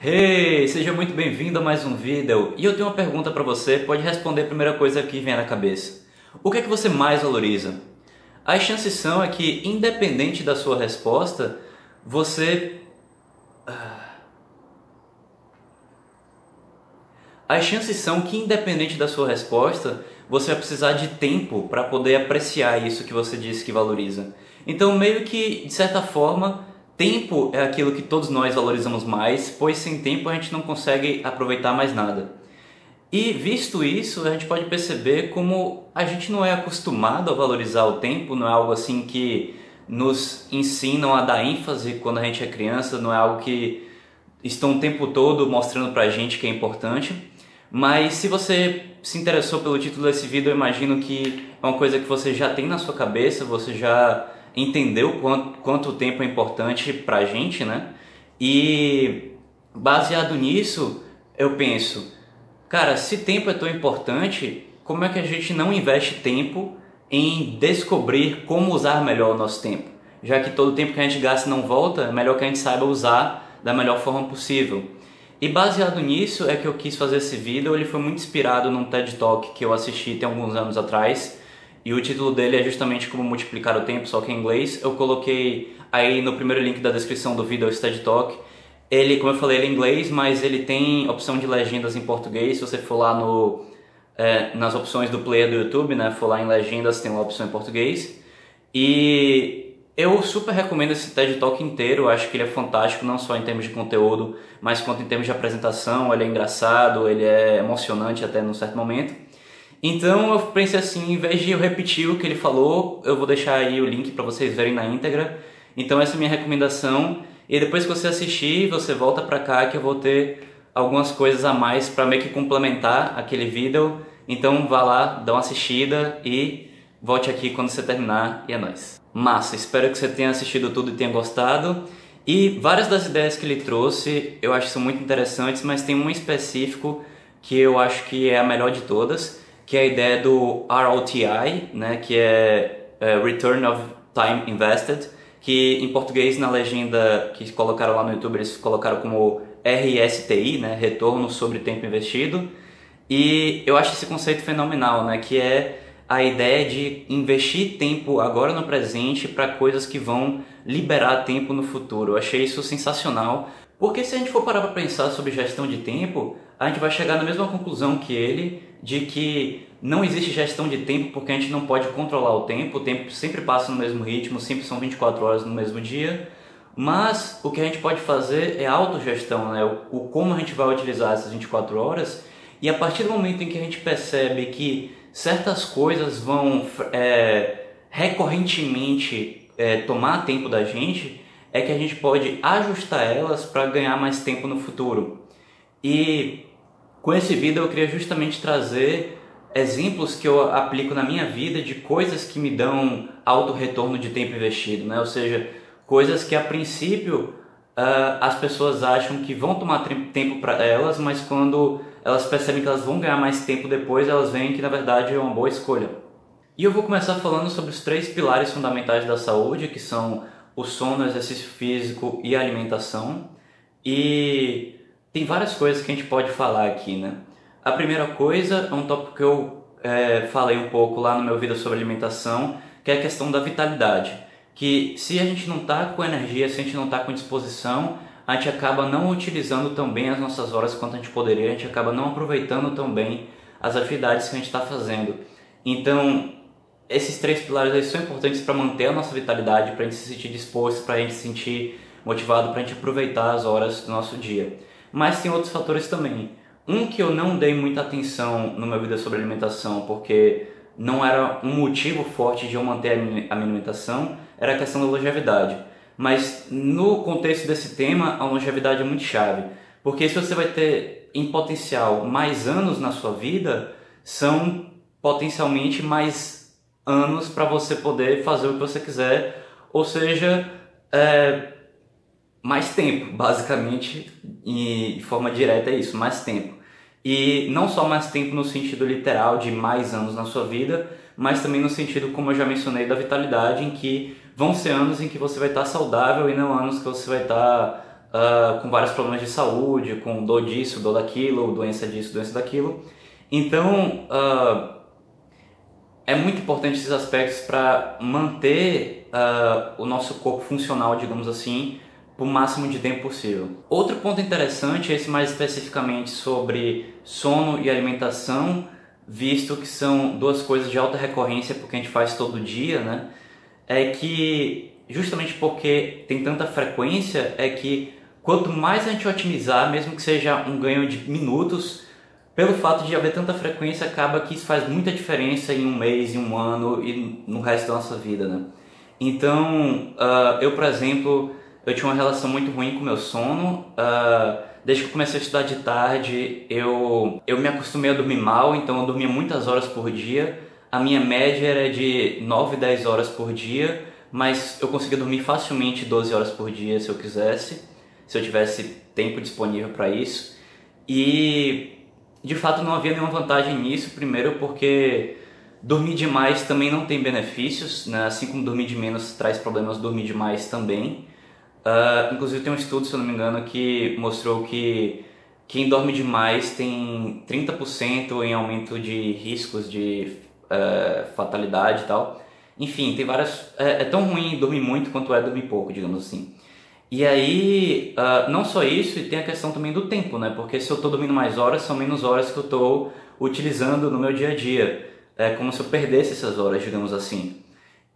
Hey, seja muito bem-vindo a mais um vídeo. E eu tenho uma pergunta para você, pode responder a primeira coisa que vem na cabeça. O que é que você mais valoriza? As chances são é que, independente da sua resposta, você... As chances são que, independente da sua resposta, você vai precisar de tempo para poder apreciar isso que você disse que valoriza. Então, meio que, de certa forma, tempo é aquilo que todos nós valorizamos mais, pois sem tempo a gente não consegue aproveitar mais nada. E visto isso, a gente pode perceber como a gente não é acostumado a valorizar o tempo, não é algo assim que nos ensinam a dar ênfase quando a gente é criança, não é algo que estão o tempo todo mostrando pra gente que é importante. Mas se você se interessou pelo título desse vídeo, eu imagino que é uma coisa que você já tem na sua cabeça, você já entendeu quanto o tempo é importante pra gente, né? E baseado nisso, eu penso, cara, se tempo é tão importante, como é que a gente não investe tempo em descobrir como usar melhor o nosso tempo? Já que todo o tempo que a gente gasta não volta, é melhor que a gente saiba usar da melhor forma possível. E baseado nisso é que eu quis fazer esse vídeo. Ele foi muito inspirado num TED Talk que eu assisti tem alguns anos atrás. E o título dele é justamente como multiplicar o tempo, só que em inglês. Eu coloquei aí no primeiro link da descrição do vídeo esse TED Talk. Ele, como eu falei, ele é em inglês, mas ele tem opção de legendas em português. Se você for lá nas opções do player do YouTube, né, for lá em legendas, tem uma opção em português. E eu super recomendo esse TED Talk inteiro. Eu acho que ele é fantástico, não só em termos de conteúdo, mas quanto em termos de apresentação. Ele é engraçado, ele é emocionante até num certo momento. Então eu pensei assim, em vez de eu repetir o que ele falou, eu vou deixar aí o link para vocês verem na íntegra. Então essa é a minha recomendação. E depois que você assistir, você volta pra cá que eu vou ter algumas coisas a mais para meio que complementar aquele vídeo. Então vá lá, dá uma assistida e volte aqui quando você terminar e é nóis. Massa, espero que você tenha assistido tudo e tenha gostado. E várias das ideias que ele trouxe eu acho que são muito interessantes, mas tem um específico que eu acho que é a melhor de todas, que é a ideia do ROTI, né, que é Return of Time Invested, que em português na legenda que colocaram lá no YouTube eles colocaram como RSTI, né, Retorno sobre Tempo Investido. E eu acho esse conceito fenomenal, né, que é a ideia de investir tempo agora no presente para coisas que vão liberar tempo no futuro. Eu achei isso sensacional, porque se a gente for parar para pensar sobre gestão de tempo, a gente vai chegar na mesma conclusão que ele, de que não existe gestão de tempo porque a gente não pode controlar o tempo sempre passa no mesmo ritmo, sempre são 24 horas no mesmo dia, mas o que a gente pode fazer é autogestão, né? O como a gente vai utilizar essas 24 horas, e a partir do momento em que a gente percebe que certas coisas vão recorrentemente tomar tempo da gente, é que a gente pode ajustar elas para ganhar mais tempo no futuro. E com esse vídeo eu queria justamente trazer exemplos que eu aplico na minha vida de coisas que me dão alto retorno de tempo investido, né? Ou seja, coisas que a princípio as pessoas acham que vão tomar tempo para elas, mas quando elas percebem que elas vão ganhar mais tempo depois, elas veem que na verdade é uma boa escolha. E eu vou começar falando sobre os 3 pilares fundamentais da saúde, que são o sono, o exercício físico e a alimentação. E tem várias coisas que a gente pode falar aqui, né? A primeira coisa é um tópico que eu falei um pouco lá no meu vídeo sobre alimentação, que é a questão da vitalidade. Que se a gente não está com energia, se a gente não está com disposição, a gente acaba não utilizando tão bem as nossas horas quanto a gente poderia, a gente acaba não aproveitando tão bem as atividades que a gente está fazendo. Então, esses 3 pilares aí são importantes para manter a nossa vitalidade, para a gente se sentir disposto, para a gente se sentir motivado, para a gente aproveitar as horas do nosso dia. Mas tem outros fatores também. Um que eu não dei muita atenção no meu vídeo sobre alimentação, porque não era um motivo forte de eu manter a minha alimentação, era a questão da longevidade. Mas no contexto desse tema, a longevidade é muito chave. Porque se você vai ter, em potencial, mais anos na sua vida, são potencialmente mais anos para você poder fazer o que você quiser. Ou seja, mais tempo, basicamente, e de forma direta é isso, mais tempo. E não só mais tempo no sentido literal de mais anos na sua vida, mas também no sentido, como eu já mencionei, da vitalidade, em que vão ser anos em que você vai estar saudável e não anos que você vai estar com vários problemas de saúde, com dor disso, dor daquilo, doença disso, doença daquilo. Então, é muito importante esses aspectos para manter o nosso corpo funcional, digamos assim, por máximo de tempo possível. Outro ponto interessante, esse mais especificamente sobre sono e alimentação, visto que são duas coisas de alta recorrência porque a gente faz todo dia, né? É que justamente porque tem tanta frequência, é que quanto mais a gente otimizar, mesmo que seja um ganho de minutos, pelo fato de haver tanta frequência, acaba que isso faz muita diferença em um mês, em um ano e no resto da nossa vida, né? Então, eu, por exemplo, eu tinha uma relação muito ruim com o meu sono. Desde que eu comecei a estudar de tarde, eu me acostumei a dormir mal, então eu dormia muitas horas por dia. A minha média era de 9, 10 horas por dia, mas eu conseguia dormir facilmente 12 horas por dia se eu quisesse, se eu tivesse tempo disponível para isso. E de fato não havia nenhuma vantagem nisso, primeiro porque dormir demais também não tem benefícios, né? Assim como dormir de menos traz problemas, dormir demais também. Inclusive tem um estudo, se eu não me engano, que mostrou que quem dorme demais tem 30% em aumento de riscos de fatalidade e tal. Enfim, tem várias... É tão ruim dormir muito quanto é dormir pouco, digamos assim. E aí, não só isso, e tem a questão também do tempo, né? Porque se eu estou dormindo mais horas, são menos horas que eu estou utilizando no meu dia a dia. É como se eu perdesse essas horas, digamos assim.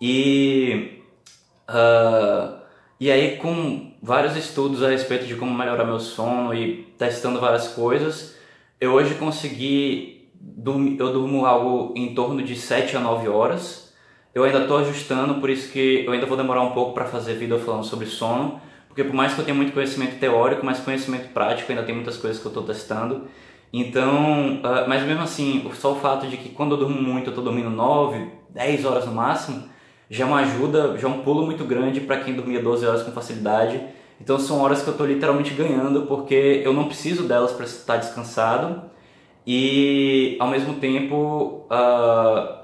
E aí, com vários estudos a respeito de como melhorar meu sono e testando várias coisas, eu hoje consegui dormir, eu durmo algo em torno de 7 a 9 horas. Eu ainda estou ajustando, por isso que eu ainda vou demorar um pouco para fazer vídeo falando sobre sono, porque por mais que eu tenha muito conhecimento teórico, mas conhecimento prático, ainda tem muitas coisas que eu estou testando. Então, mas mesmo assim, só o fato de que quando eu durmo muito, eu estou dormindo 9, 10 horas no máximo, já é uma ajuda, já é um pulo muito grande para quem dormia 12 horas com facilidade. Então são horas que eu estou literalmente ganhando, porque eu não preciso delas para estar descansado. E ao mesmo tempo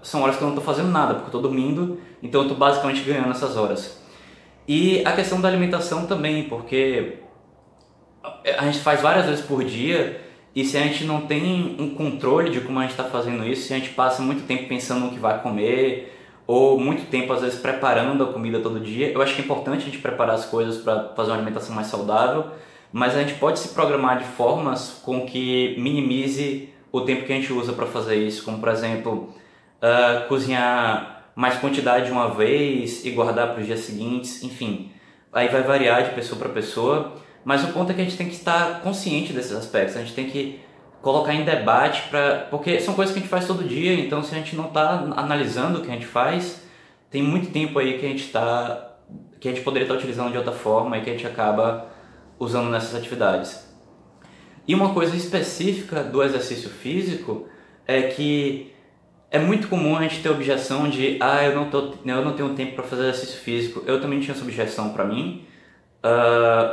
são horas que eu não estou fazendo nada, porque eu estou dormindo, então eu estou basicamente ganhando essas horas. E a questão da alimentação também, porque a gente faz várias vezes por dia, e se a gente não tem um controle de como a gente está fazendo isso, se a gente passa muito tempo pensando no que vai comer, ou muito tempo às vezes preparando a comida todo dia, eu acho que é importante a gente preparar as coisas para fazer uma alimentação mais saudável, mas a gente pode se programar de formas com que minimize o tempo que a gente usa para fazer isso, como por exemplo, cozinhar mais quantidade de uma vez e guardar para os dias seguintes, enfim, aí vai variar de pessoa para pessoa, mas o ponto é que a gente tem que estar consciente desses aspectos, a gente tem que colocar em debate, porque são coisas que a gente faz todo dia, então se a gente não está analisando o que a gente faz, tem muito tempo aí que a gente poderia estar utilizando de outra forma e que a gente acaba usando nessas atividades. E uma coisa específica do exercício físico é que é muito comum a gente ter objeção de eu não tenho tempo para fazer exercício físico. Eu também tinha essa objeção para mim.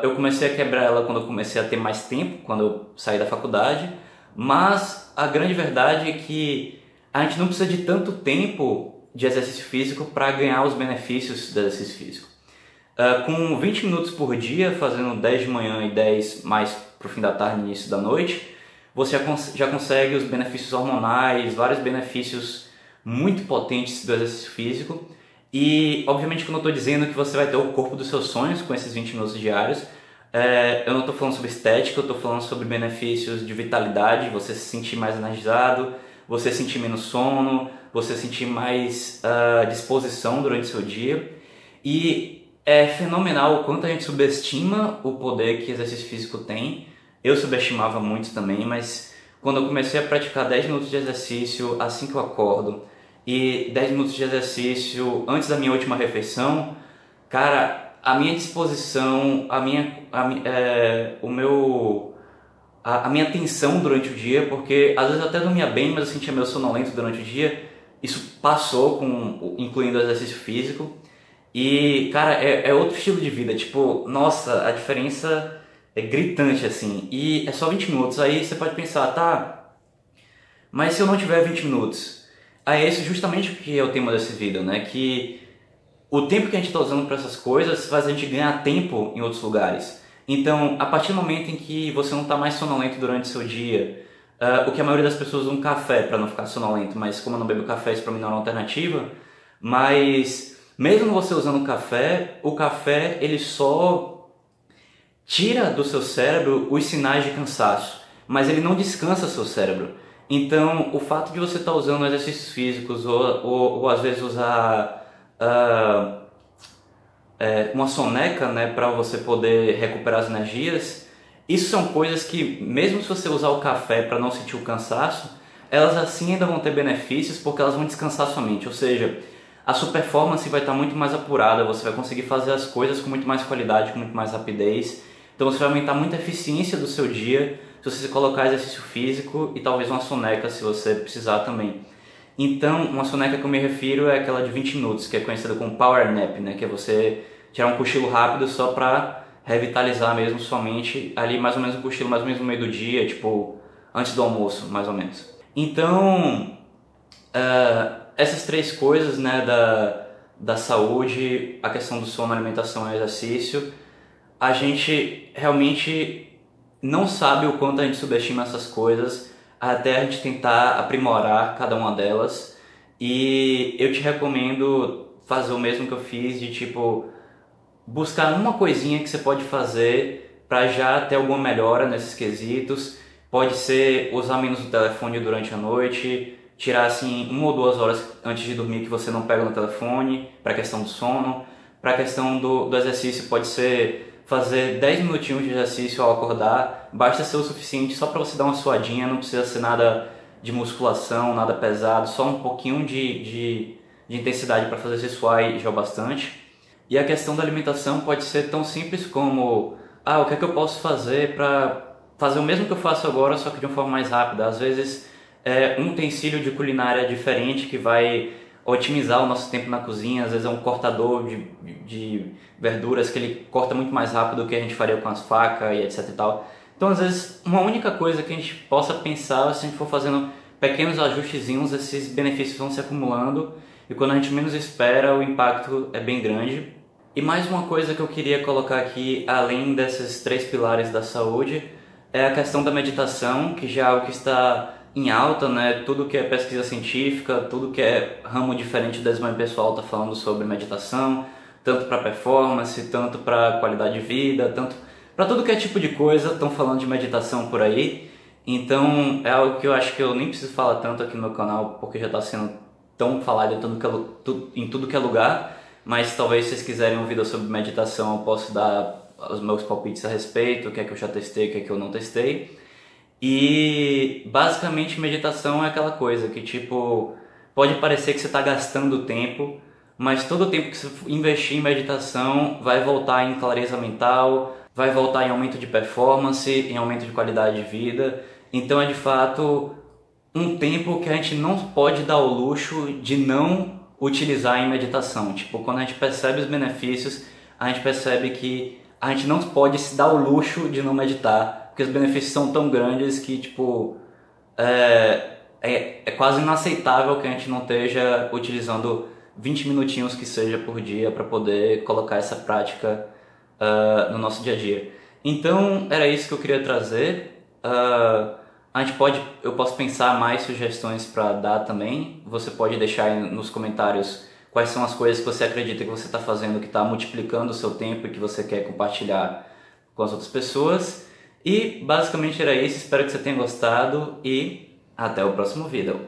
Eu comecei a quebrar ela quando eu comecei a ter mais tempo, quando eu saí da faculdade. Mas a grande verdade é que a gente não precisa de tanto tempo de exercício físico para ganhar os benefícios do exercício físico. Com 20 minutos por dia, fazendo 10 de manhã e 10 mais para o fim da tarde e início da noite, você já consegue os benefícios hormonais, vários benefícios muito potentes do exercício físico. E, obviamente, quando eu estou dizendo que você vai ter o corpo dos seus sonhos com esses 20 minutos diários, eu não estou falando sobre estética, eu estou falando sobre benefícios de vitalidade, você se sentir mais energizado, você sentir menos sono, você sentir mais disposição durante o seu dia. E é fenomenal o quanto a gente subestima o poder que exercício físico tem. Eu subestimava muito também, mas quando eu comecei a praticar 10 minutos de exercício assim que eu acordo e 10 minutos de exercício antes da minha última refeição, cara, a minha disposição, a minha atenção durante o dia, porque às vezes eu até dormia bem, mas eu sentia meio sonolento durante o dia, isso passou incluindo o exercício físico. E, cara, é outro estilo de vida, tipo, nossa, a diferença é gritante, assim, e é só 20 minutos, aí você pode pensar, tá, mas se eu não tiver 20 minutos? Aí esse é justamente o que é o tema desse vídeo, né, que o tempo que a gente está usando para essas coisas faz a gente ganhar tempo em outros lugares. Então, a partir do momento em que você não está mais sonolento durante o seu dia, o que a maioria das pessoas usa um café para não ficar sonolento, mas como eu não bebo café, isso para mim não é uma alternativa. Mas mesmo você usando o café ele só tira do seu cérebro os sinais de cansaço, mas ele não descansa seu cérebro. Então, o fato de você estar usando exercícios físicos ou às vezes usar uma soneca, né, para você poder recuperar as energias, isso são coisas que, mesmo se você usar o café para não sentir o cansaço, elas assim ainda vão ter benefícios porque elas vão descansar sua mente, ou seja, a sua performance vai estar muito mais apurada, você vai conseguir fazer as coisas com muito mais qualidade, com muito mais rapidez, então você vai aumentar muito a eficiência do seu dia se você colocar exercício físico e talvez uma soneca se você precisar também. Então, uma soneca que eu me refiro é aquela de 20 minutos, que é conhecida como Power Nap, né? Que é você tirar um cochilo rápido só para revitalizar mesmo sua mente, ali mais ou menos um cochilo mais ou menos no meio do dia, tipo antes do almoço, mais ou menos. Então, essas três coisas, né, da saúde, a questão do sono, alimentação e exercício, a gente realmente não sabe o quanto a gente subestima essas coisas até a gente tentar aprimorar cada uma delas. E eu te recomendo fazer o mesmo que eu fiz, de tipo buscar uma coisinha que você pode fazer para já ter alguma melhora nesses quesitos. Pode ser usar menos o telefone durante a noite, tirar assim 1 ou 2 horas antes de dormir que você não pega no telefone, para a questão do sono. Para a questão do exercício, pode ser fazer 10 minutinhos de exercício ao acordar, basta ser o suficiente só para você dar uma suadinha, não precisa ser nada de musculação, nada pesado, só um pouquinho de intensidade para fazer você suar e já é bastante. E a questão da alimentação pode ser tão simples como, o que é que eu posso fazer para fazer o mesmo que eu faço agora, só que de uma forma mais rápida. Às vezes é um utensílio de culinária diferente que vai otimizar o nosso tempo na cozinha, às vezes é um cortador de verduras que ele corta muito mais rápido do que a gente faria com as facas e etc e tal. Então, às vezes, uma única coisa que a gente possa pensar, se a gente for fazendo pequenos ajustezinhos, esses benefícios vão se acumulando e quando a gente menos espera, o impacto é bem grande. E mais uma coisa que eu queria colocar aqui, além desses 3 pilares da saúde, é a questão da meditação, que já é algo que está em alta, né? Tudo que é pesquisa científica, tudo que é ramo diferente do desenvolvimento pessoal está falando sobre meditação, tanto para performance, tanto para qualidade de vida, tanto para tudo que é tipo de coisa, estão falando de meditação por aí. Então é algo que eu acho que eu nem preciso falar tanto aqui no meu canal, porque já está sendo tão falado em tudo que é lugar, mas talvez se vocês quiserem um vídeo sobre meditação eu posso dar os meus palpites a respeito, o que é que eu já testei, o que é que eu não testei. E basicamente meditação é aquela coisa que tipo, pode parecer que você está gastando tempo, mas todo o tempo que você investir em meditação vai voltar em clareza mental, vai voltar em aumento de performance, em aumento de qualidade de vida. Então é de fato um tempo que a gente não pode dar o luxo de não utilizar em meditação. Tipo, quando a gente percebe os benefícios, a gente percebe que a gente não pode se dar o luxo de não meditar, porque os benefícios são tão grandes que tipo é quase inaceitável que a gente não esteja utilizando 20 minutinhos que seja por dia para poder colocar essa prática no nosso dia a dia. Então era isso que eu queria trazer. Eu posso pensar mais sugestões para dar também. Você pode deixar aí nos comentários quais são as coisas que você acredita que você está fazendo, que está multiplicando o seu tempo e que você quer compartilhar com as outras pessoas. E basicamente era isso, espero que você tenha gostado e até o próximo vídeo.